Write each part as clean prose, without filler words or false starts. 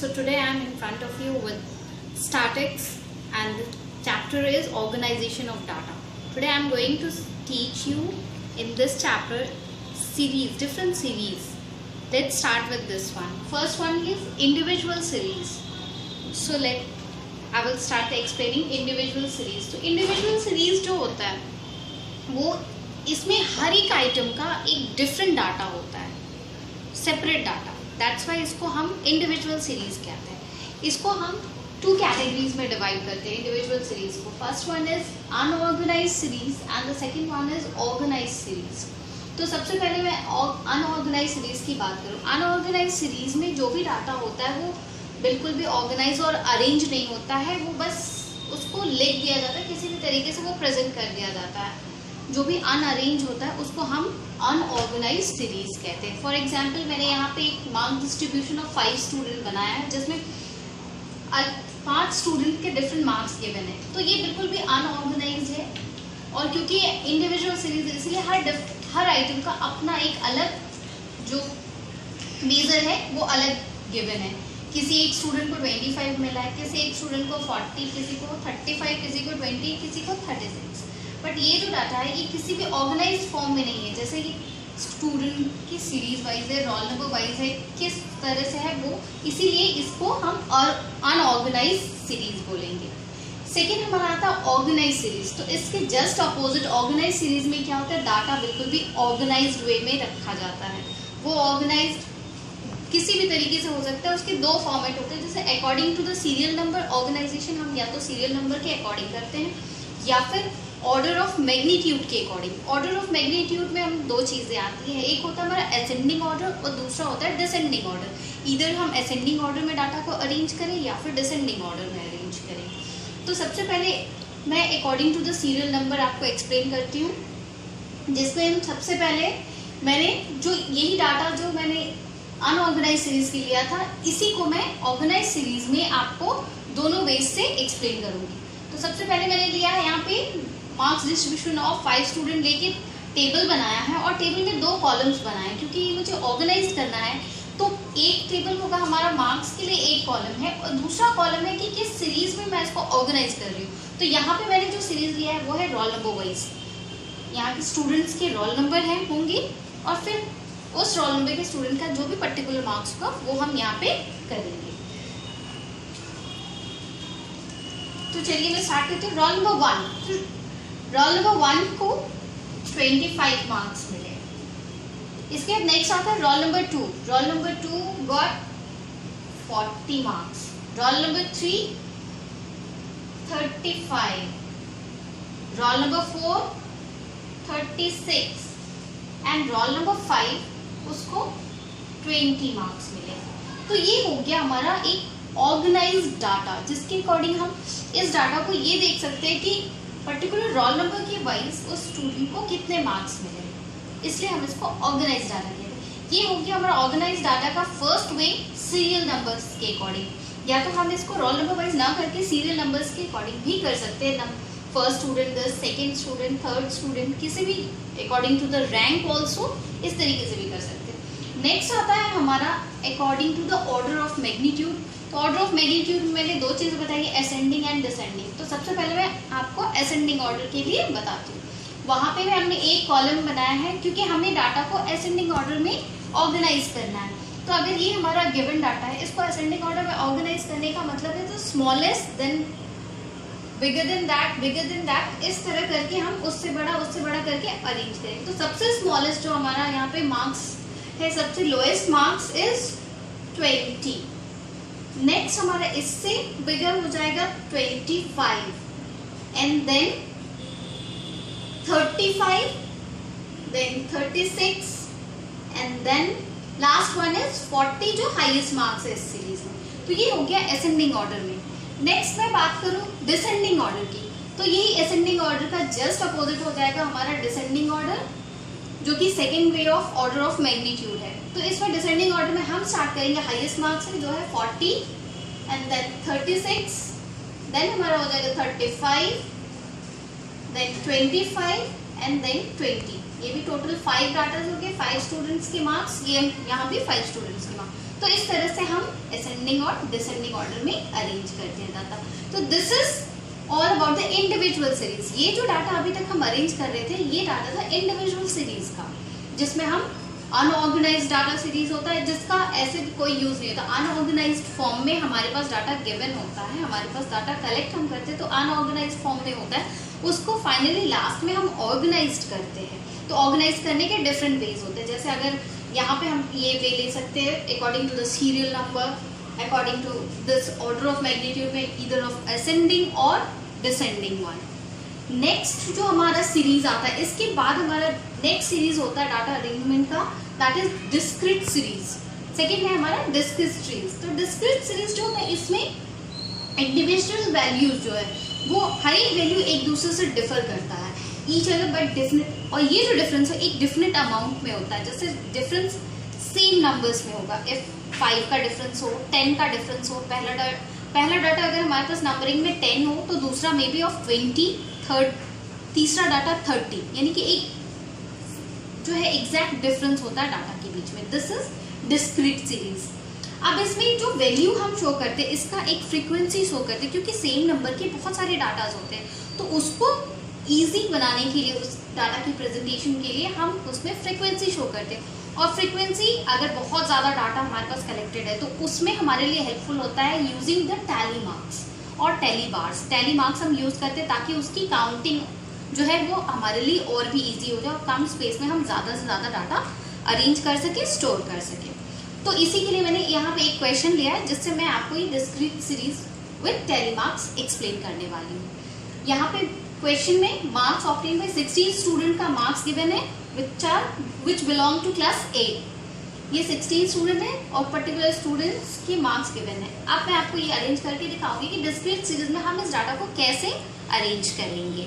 So today I am in front of you with statics and the chapter is organization of data. Today I am going to teach you in this chapter different series. Let's start with this one. First one is individual series. So I will start explaining individual series. तो individual series जो होता है वो इसमें हर एक item का एक different data होता है, सेपरेट डाटा. दैट्स वाई इसको हम इंडिविजुअल सीरीज कहते हैं. इसको हम 2 कैटेगरीज में डिवाइड करते हैं इंडिविजुअल सीरीज को. First one is unorganise series and the second one is organise series. तो सबसे पहले मैं अनऑर्गेनाइज सीरीज की बात करूँ. अनऑर्गेनाइज सीरीज में जो भी डाटा होता है वो बिल्कुल भी ऑर्गेनाइज और अरेंज नहीं होता है. वो बस उसको लिख दिया जाता है, किसी भी तरीके से वो प्रेजेंट कर दिया जाता है. जो भी अनअरेंज होता है उसको हम अनऑर्गेनाइज सीरीज कहते हैं. फॉर एग्जाम्पल मैंने यहाँ पे एक मार्क डिस्ट्रीब्यूशन ऑफ 5 स्टूडेंट बनाया है जिसमें 5 स्टूडेंट के डिफरेंट मार्क्स गिवन है. तो ये बिल्कुल भी अनऑर्गेनाइज है. और क्योंकि इंडिविजुअल सीरीज इसलिए हर आइटम का अपना एक अलग जो मेजर है वो अलग गिवन है. किसी एक स्टूडेंट को 25 मिला है, किसी एक स्टूडेंट को 40, किसी को 35, किसी को 20, किसी को 36. बट ये जो डाटा है ये किसी भी ऑर्गेनाइज फॉर्म में नहीं है. जैसे कि स्टूडेंट की सीरीज वाइज है, रोल नंबर वाइज है, किस तरह से है वो, इसीलिए इसको हम अनऑर्गेनाइज सीरीज बोलेंगे. सेकेंड हमारा आता है ऑर्गेनाइज सीरीज. तो इसके जस्ट अपोजिट ऑर्गेनाइज सीरीज में क्या होता है, डाटा बिल्कुल भी ऑर्गेनाइज्ड वे में रखा जाता है. वो ऑर्गेनाइज्ड किसी भी तरीके से हो सकता है. उसके 2 फॉर्मेट होते हैं. जैसे according to the serial number organisation हम या तो सीरियल नंबर के अकॉर्डिंग करते हैं या फिर ऑर्डर ऑफ मैग्नीट्यूड के अकॉर्डिंग. ऑर्डर ऑफ मैग्नीट्यूड में हम 2 चीज़ें आती हैं. एक होता है हमारा असेंडिंग ऑर्डर और दूसरा होता है डिसेंडिंग ऑर्डर. इधर हम असेंडिंग ऑर्डर में डाटा को अरेंज करें या फिर डिसेंडिंग ऑर्डर में अरेंज करें. तो सबसे पहले मैं according to the serial number आपको एक्सप्लेन करती हूँ, जिसमें हम सबसे पहले मैंने जो यही डाटा जो मैंने अनऑर्गेनाइज सीरीज के लिया था इसी को मैं ऑर्गेनाइज सीरीज में आपको दोनों वेज से एक्सप्लेन करूँगी. तो सबसे पहले मैंने लिया है यहाँ पे मार्क्स डिस्ट्रीब्यूशन ऑफ 5 स्टूडेंट लेके टेबल बनाया है और टेबल में 2 कॉलम्स बनाए हैं. क्योंकि मुझे ऑर्गेनाइज करना है तो एक टेबल होगा हमारा मार्क्स के लिए, एक कॉलम है और दूसरा कॉलम है कि किस सीरीज में मैं इसको ऑर्गेनाइज कर रही हूँ. तो यहाँ पे मैंने जो सीरीज लिया है वो है रोल नंबर वाइज. यहाँ के स्टूडेंट्स के रोल नंबर हैं होंगे और फिर उस रोल नंबर के स्टूडेंट का जो भी पर्टिकुलर मार्क्स होगा वो हम यहाँ पे करेंगे. तो चलिए मैं स्टार्ट करती हूँ. Roll number 1. रोल नंबर 1 को 25 मार्क्स मिले. इसके बाद नेक्स्ट आता है roll number 2. Roll number 2 got 40 marks. Roll number 3 35. Roll number 4 36 and roll number 5 उसको 20 मार्क्स मिले. तो ये हो गया हमारा एक ऑर्गेनाइज्ड डाटा, जिसके अकॉर्डिंग हम इस डाटा को ये देख सकते हैं कि पर्टिकुलर रोल नंबर के वाइज उस स्टूडेंट को कितने मार्क्स मिले. इसलिए हम इसको ऑर्गेनाइज डाटा कहते हैं. ये हो गया हमारा ऑर्गेनाइज डाटा का फर्स्ट वे सीरियल नंबर्स के अकॉर्डिंग. या तो हम इसको रोल नंबर वाइज ना करके सीरियल नंबर्स के अकॉर्डिंग भी कर सकते हैं. First student, second student, third student, किसी भी according to the rank also इस तरीके से भी कर सकते हैं. नेक्स्ट आता है हमारा according to the order of magnitude. तो ऑर्डर ऑफ मैग्नीट्यूड में मैंने 2 चीज़ें बताई, असेंडिंग एंड डिसेंडिंग. तो सबसे पहले मैं आपको असेंडिंग ऑर्डर के लिए बताती हूँ. वहाँ पे भी हमने एक कॉलम बनाया है क्योंकि हमें डाटा को असेंडिंग ऑर्डर में ऑर्गेनाइज करना है. तो अगर ये हमारा गिवन डाटा है इसको असेंडिंग ऑर्डर में ऑर्गेनाइज करने का मतलब है तो smallest then bigger than that इस तरह करके हम उससे बड़ा करके अरेंज करेंगे. तो सबसे स्मॉलेस्ट जो हमारा यहाँ पे मार्क्स है, सबसे लोएस्ट मार्क्स इज 20. नेक्स्ट हमारा इससे बिगर हो जाएगा 25 and then 35, then 36 and then last one is 40 जो हाईएस्ट मार्क्स है इस सीरीज में. तो ये हो गया असेंडिंग ऑर्डर में. नेक्स्ट मैं बात करूँ डिसेंडिंग ऑर्डर की. तो यही असेंडिंग ऑर्डर का जस्ट अपोजिट हो जाएगा हमारा डिसेंडिंग ऑर्डर, जो कि second way of order of magnitude है. तो इसमें डिसेंडिंग ऑर्डर में हम स्टार्ट करेंगे हाईएस्ट मार्क्स से जो है 40 एंड देन 36, देन हमारा हो जाएगा 35, देन 25 एंड देन 20. ये भी टोटल 5 डाटा हो गए, 5 स्टूडेंट्स के मार्क्स. ये यहाँ भी 5 स्टूडेंट्स के मार्क्स. तो इस तरह से हम असेंडिंग और डिसेंडिंग ऑर्डर में अरेंज करते हैं डाटा। तो this is all about the individual series. ये जो डाटा अभी तक हम अरेंज कर रहे थे ये डाटा था इंडिविजुअल सीरीज का, जिसमें हम अनऑर्गेनाइज्ड डाटा सीरीज होता है जिसका ऐसे कोई यूज नहीं होता। अनऑर्गेनाइज्ड फॉर्म में हमारे पास डाटा गिवन होता है, हमारे पास डाटा कलेक्ट हम करते हैं तो अनऑर्गेनाइज्ड फॉर्म में होता है, उसको फाइनली लास्ट में हम ऑर्गेनाइज्ड करते हैं। तो ऑर्गेनाइज करने के डिफरेंट वेज होते हैं, जैसे अगर यहाँ पे हम ये वे ले सकते हैं according to the serial number, according to this order of magnitude में ईदर ऑफ असेंडिंग और डिसेंडिंग वन। नेक्स्ट जो हमारा सीरीज आता है, इसके बाद हमारा नेक्स्ट सीरीज होता है डाटा अरेंजमेंट का, that is discrete series. Second है हमारा डिस्क्रीट सीरीज। तो डिस्क्रीट सीरीज जो होता है इसमें इंडिविजुअल वैल्यूज जो है वो हर एक वैल्यू एक दूसरे से डिफर करता है, ईच अदर बट डिफरेंट, और ये जो डिफरेंस है एक डिफरेंट अमाउंट में होता है। जैसे डिफरेंस सेम नंबर्स में होगा, इफ 5 का डिफरेंस हो, 10 का डिफरेंस हो, पहला डाटा अगर हमारे पास नंबरिंग में 10 हो तो दूसरा मे बी ऑफ 20, तीसरा डाटा 30, यानी कि एक जो है एग्जैक्ट डिफरेंस होता है डाटा के बीच में। This is discrete series. अब इसमें जो वैल्यू हम शो करते हैं इसका एक फ्रीक्वेंसी शो करते हैं, क्योंकि सेम नंबर के बहुत सारे डाटाज होते हैं तो उसको इजी बनाने के लिए, उस डाटा की प्रेजेंटेशन के लिए हम उसमें फ्रीक्वेंसी शो करते हैं। और फ्रीक्वेंसी अगर बहुत ज़्यादा डाटा हमारे पास कलेक्टेड है तो उसमें हमारे लिए हेल्पफुल होता है यूजिंग द टैली मार्क्स और टैली बार्स। टैली मार्क्स हम यूज़ करते हैं ताकि उसकी काउंटिंग जो है वो हमारे लिए और भी इजी हो जाए और कम स्पेस में हम ज़्यादा से ज़्यादा डाटा अरेंज कर सके, स्टोर कर सके। तो इसी के लिए मैंने यहाँ पे एक क्वेश्चन लिया है जिससे मैं आपको ये discrete series with tally marks explain करने वाली हूँ। यहाँ पे क्वेश्चन में मार्क्स ऑब्टेन बाय 16 स्टूडेंट का मार्क्स गिवन है विच बिलोंग टू क्लास 8। ये 16 स्टूडेंट है और पर्टिकुलर स्टूडेंट्स के मार्क्स गिवन है। अब मैं आपको ये अरेंज करके दिखाऊंगी कि डिस्क्रीट सीरीज में हम इस डाटा को कैसे अरेंज करेंगे।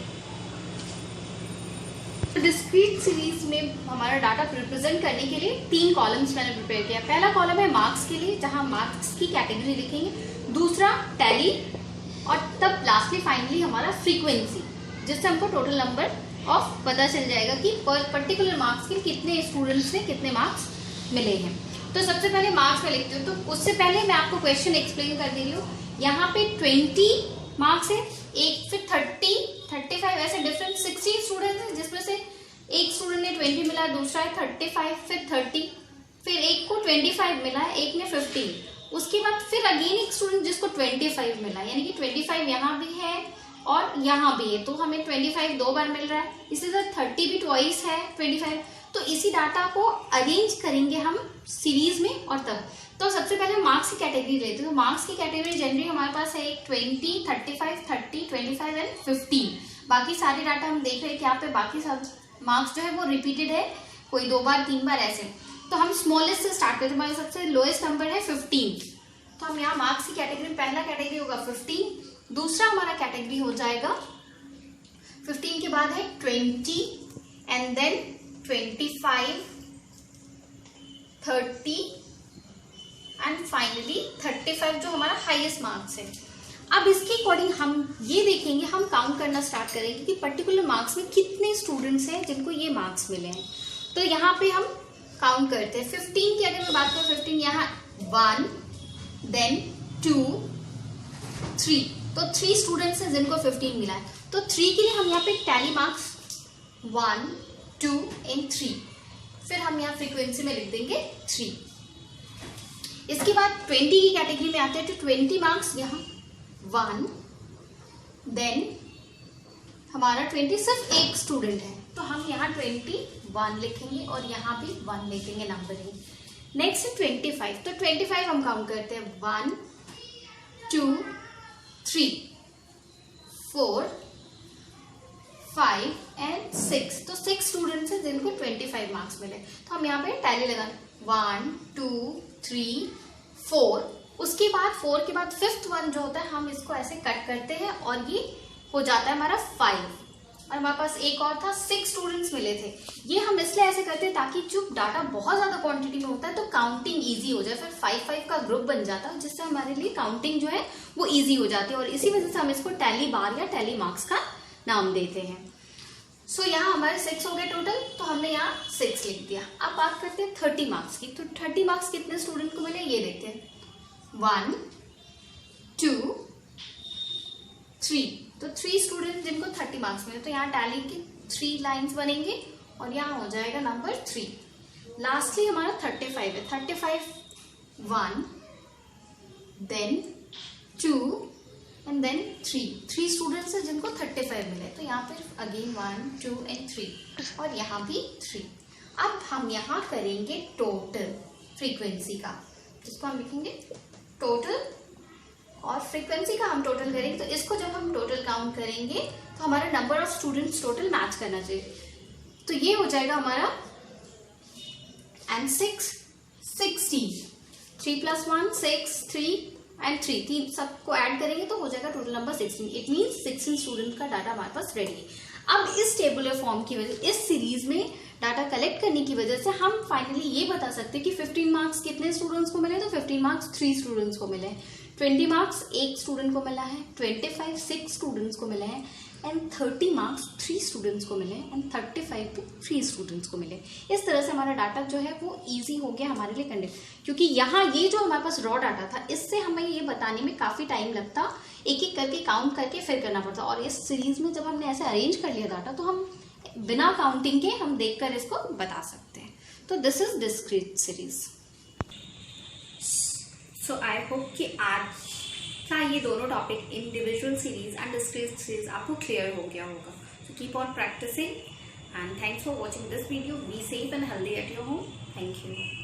डिस्क्रीट सीरीज में हमारा डाटा रिप्रेजेंट करने के लिए 3 कॉलम्स मैंने प्रिपेयर किया। पहला कॉलम है मार्क्स के लिए जहां मार्क्स की कैटेगरी लिखेंगे, दूसरा टैली, और तब लास्टली फाइनली हमारा फ्रीक्वेंसी, जिससे हमको टोटल नंबर ऑफ पता चल जाएगा कि पर्टिकुलर मार्क्स के कितने स्टूडेंट्स ने कितने मार्क्स मिले हैं। तो सबसे पहले मार्क्स में लिखती हूँ। तो उससे पहले मैं आपको क्वेश्चन एक्सप्लेन कर दे रही हूँ। यहाँ पे 20 मार्क्स है, एक फिर 30, 35 ऐसे डिफरेंट 16 स्टूडेंट्स हैं जिसमें से एक स्टूडेंट ने 20 मिला, दूसरा है 35, फिर 30, फिर एक को 25 मिला है, एक ने 15। उसके बाद फिर अगेन एक स्टूडेंट जिसको 25 मिला, यानी कि 25 यहाँ भी है और यहाँ भी है, तो हमें 25 2 बार मिल रहा है। इसी तरह 30 भी ट्वाइस है 25। तो इसी डाटा को अरेंज करेंगे हम सीरीज में। और तब तो सबसे पहले मार्क्स की कैटेगरी लेते हैं। तो मार्क्स की कैटेगरी जनरली हमारे पास है एक 20, 35, 30, 25 एंड 15। बाकी सारे डाटा हम देख रहे हैं कि यहाँ पे बाकी सब मार्क्स जो है वो रिपीटेड है, कोई 2 बार 3 बार ऐसे। तो हम स्मॉलेस्ट से स्टार्ट करते हैं। हमारे सबसे लोएस्ट नंबर है 15। तो हम यहाँ मार्क्स की कैटेगरी में पहला कैटेगरी होगा 15, दूसरा हमारा कैटेगरी हो जाएगा 15 के बाद है 20 एंड देन 25, 30 एंड फाइनली 35 जो हमारा हाईएस्ट मार्क्स है। अब इसके अकॉर्डिंग हम ये देखेंगे, हम काउंट करना स्टार्ट करेंगे कि पर्टिकुलर मार्क्स में कितने स्टूडेंट्स हैं जिनको ये मार्क्स मिले हैं। तो यहाँ पे हम काउंट करते हैं। 15 की अगर मैं बात करूँ, 15 यहाँ 1 देन 2 3, तो 3 स्टूडेंट्स हैं जिनको 15 मिला है। तो 3 के लिए हम यहाँ पे टैली मार्क्स 1 2 एंड 3, फिर हम यहाँ फ्रीक्वेंसी में लिख देंगे 3। इसके बाद 20 की कैटेगरी में आते हैं। तो 20 मार्क्स यहाँ 1 देन हमारा 20 सिर्फ एक स्टूडेंट है, तो हम यहाँ 21 लिखेंगे और यहाँ भी 1 लिखेंगे नंबरिंग। नेक्स्ट है 25। तो 25 हम काउंट करते हैं 1 2 3 4 5 एंड 6। तो 6 स्टूडेंट्स हैं जिनको 25 मार्क्स मिले। तो हम यहाँ पे टैली लगाएं 1 2 3 4। उसके बाद 4 के बाद 5th वन जो होता है हम इसको ऐसे कट करते हैं और ये हो जाता है हमारा 5। और हमारे पास एक और था 6 स्टूडेंट्स मिले थे। ये हम इसलिए ऐसे करते हैं ताकि जो डाटा बहुत ज्यादा क्वांटिटी में होता है तो काउंटिंग इजी हो जाए, फिर 5-5 का ग्रुप बन जाता है जिससे हमारे लिए काउंटिंग जो है वो इजी हो जाती है। और इसी वजह से हम इसको टैली बार या टैली मार्क्स का नाम देते हैं। सो यहाँ हमारे 6 हो गए टोटल। तो हमने यहाँ 6 लिख दिया। अब बात करते हैं 30 मार्क्स की। तो 30 मार्क्स कितने स्टूडेंट को मिले ये देखते हैं, 1 2 3। तो 3 स्टूडेंट जिनको 30 मार्क्स मिले, तो यहाँ टैली की 3 लाइन्स बनेंगे और यहाँ हो जाएगा नंबर 3। लास्टली हमारा 35 है। 35 1 देन 2 एंड देन 3 स्टूडेंट्स हैं जिनको 35 मिले, तो यहाँ पर अगेन 1 2 एंड 3 और यहाँ भी 3। अब हम यहाँ करेंगे टोटल फ्रीक्वेंसी का, जिसको हम लिखेंगे टोटल, और फ्रीक्वेंसी का हम टोटल करेंगे। तो इसको जब हम टोटल काउंट करेंगे तो हमारा number of students total match करना चाहिए। तो ये हो जाएगा हमारा एंड 6 16, 3 + 1 6 3 एंड 3 सबको ऐड करेंगे तो हो जाएगा total number 16। It means 16 student का डाटा हमारे पास रेडी है। अब इस टेबुलर फॉर्म की वजह, इस सीरीज में डाटा कलेक्ट करने की वजह से हम फाइनली ये बता सकते हैं कि 15 मार्क्स कितने स्टूडेंट्स को मिले। तो 15 मार्क्स 3 स्टूडेंट्स को मिले, 20 मार्क्स 1 स्टूडेंट को मिला है, 25 6 स्टूडेंट्स को मिले हैं, एंड 30 मार्क्स 3 स्टूडेंट्स को मिले, एंड 35 भी 3 स्टूडेंट्स को मिले। इस तरह से हमारा डाटा जो है वो इजी हो गया हमारे लिए कंडक्ट, क्योंकि यहाँ ये जो हमारे पास रॉ डाटा था, इससे हमें ये बताने में काफ़ी टाइम लगता, एक एक करके काउंट करके फिर करना पड़ता। और इस सीरीज में जब हमने ऐसे अरेंज कर लिया डाटा, तो हम बिना काउंटिंग के हम देखकर इसको बता सकते हैं। तो this is discrete series. So I hope कि आज का ये दोनों topic, individual series and discrete series, आपको क्लियर हो गया होगा। So keep on practising and thanks for watching this video. Be safe and healthy at your home. Thank you.